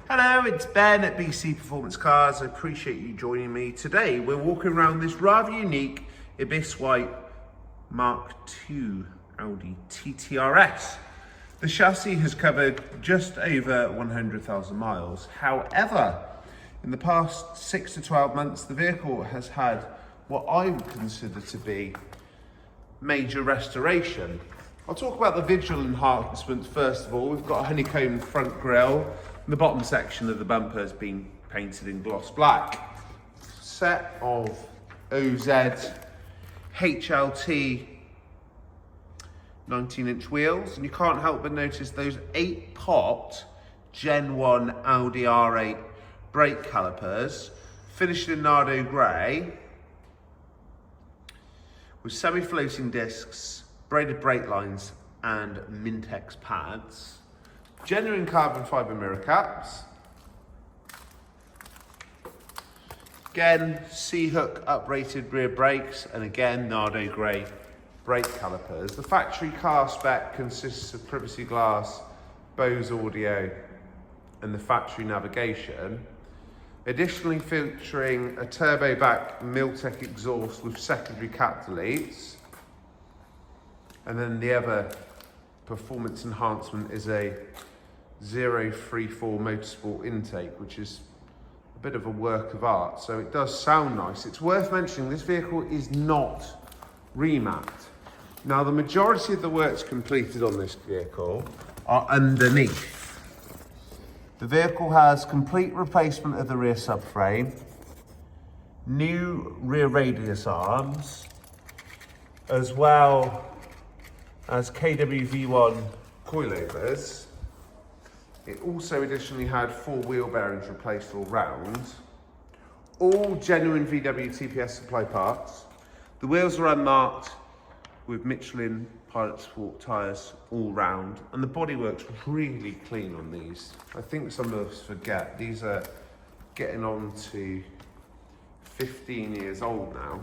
Hello, it's Ben at BC Performance Cars. I appreciate you joining me. Today we're walking around this rather unique Ibis White Mark II Audi TTRS. The chassis has covered just over 100,000 miles. However, in the past 6 to 12 months, the vehicle has had what I would consider to be major restoration. I'll talk about the visual enhancements first of all. We've got a honeycomb front grille. The bottom section of the bumper has been painted in gloss black. Set of OZ HLT 19-inch wheels, and you can't help but notice those 8-pot Gen 1 Audi R8 brake calipers, finished in Nardo grey, with semi-floating discs, braided brake lines, and Mintex pads. Genuine carbon fibre mirror caps. Again, C-hook uprated rear brakes, and again, Nardo grey brake calipers. The factory car spec consists of privacy glass, Bose audio, and the factory navigation. Additionally featuring a turbo back Miltech exhaust with secondary cap deletes. And then the other performance enhancement is a 034 motorsport intake, which is a bit of a work of art, so it does sound nice. It's worth mentioning this vehicle is not remapped. Now, the majority of the works completed on this vehicle are underneath. The vehicle has complete replacement of the rear subframe, new rear radius arms, as well as KWV1 coilovers. It also additionally had 4 wheel bearings replaced all round. All genuine VW TPS supply parts. The wheels are unmarked with Michelin Pilot Sport tyres all round, and the bodywork's really clean on these. I think some of us forget, these are getting on to 15 years old now.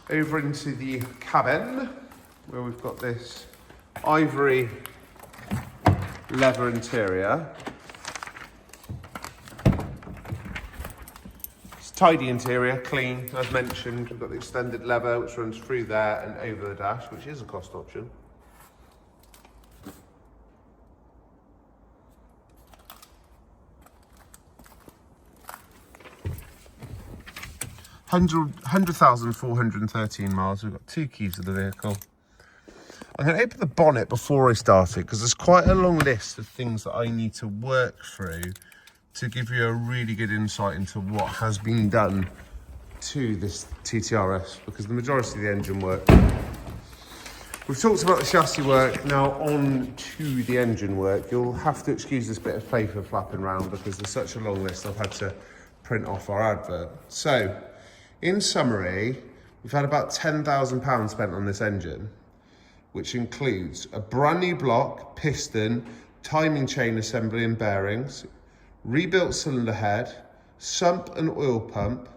Over into the cabin, where we've got this ivory leather interior. It's tidy interior, clean, as mentioned. We've got the extended leather which runs through there and over the dash, which is a cost option. Hundred thousand 413 miles. We've got 2 keys of the vehicle. I'm going to open the bonnet before I start it because there's quite a long list of things that I need to work through to give you a really good insight into what has been done to this TTRS, because the majority of the engine work. We've talked about the chassis work, now on to the engine work. You'll have to excuse this bit of paper flapping around because there's such a long list I've had to print off our advert. So, in summary, we've had about £10,000 spent on this engine, which includes a brand new block, piston, timing chain assembly and bearings, rebuilt cylinder head, sump and oil pump,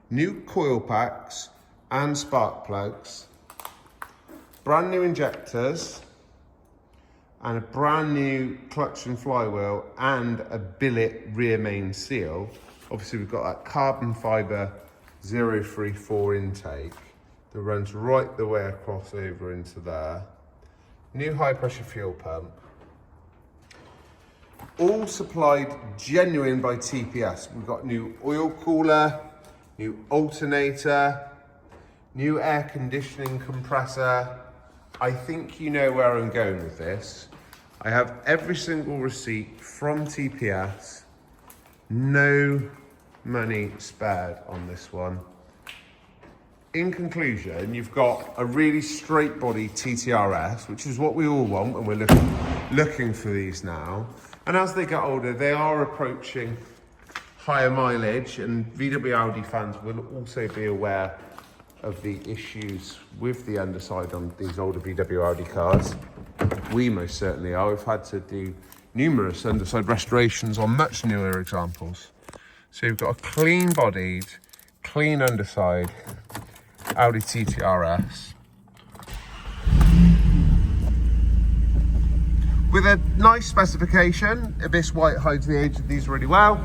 new coil packs and spark plugs, brand new injectors, and a brand new clutch and flywheel and a billet rear main seal. Obviously we've got that carbon fibre 034 intake that runs right the way across over into there. New high pressure fuel pump. All supplied genuine by TPS. We've got new oil cooler, new alternator, new air conditioning compressor. I think you know where I'm going with this. I have every single receipt from TPS. No money spared on this one. In conclusion, you've got a really straight body TTRS, which is what we all want when we're looking for these now. And as they get older, they are approaching higher mileage, and VW Audi fans will also be aware of the issues with the underside on these older VW Audi cars. We most certainly are. We've had to do numerous underside restorations on much newer examples. So you've got a clean bodied, clean underside Audi TTRS With a nice specification, this white hides the age of these really well.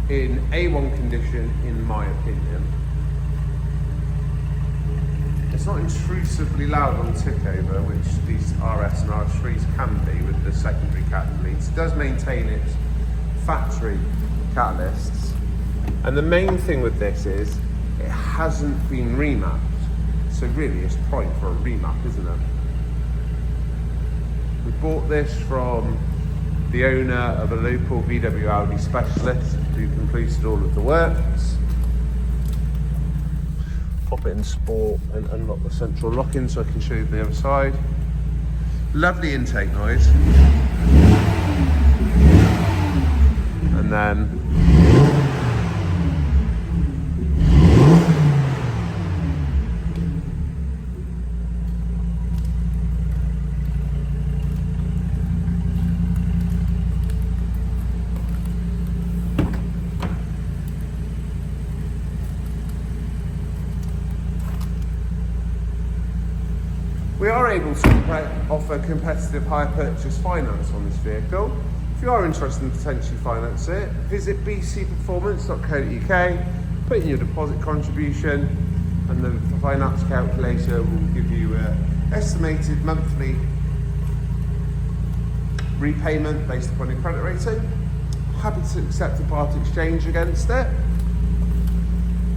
In A1 condition, in my opinion. It's not intrusively loud on tick over, which these RS and RS3s can be with the secondary catalysts. It does maintain its factory catalysts. And the main thing with this is it hasn't been remapped. So really it's primed for a remap, isn't it? We bought this from the owner of a local VW Audi specialist who completed all of the works. Pop it in sport and unlock the central lock-in so I can show you the other side. Lovely intake noise. And then we are able to offer competitive hire purchase finance on this vehicle. If you are interested in potentially finance it, visit bcperformance.co.uk, put in your deposit contribution, and the finance calculator will give you an estimated monthly repayment based upon your credit rating. Happy to accept a part exchange against it.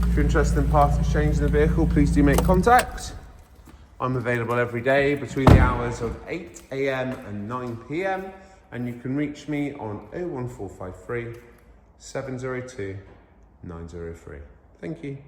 If you're interested in part exchanging the vehicle, please do make contact. I'm available every day between the hours of 8 AM and 9 PM, and you can reach me on 01453 702 903. Thank you.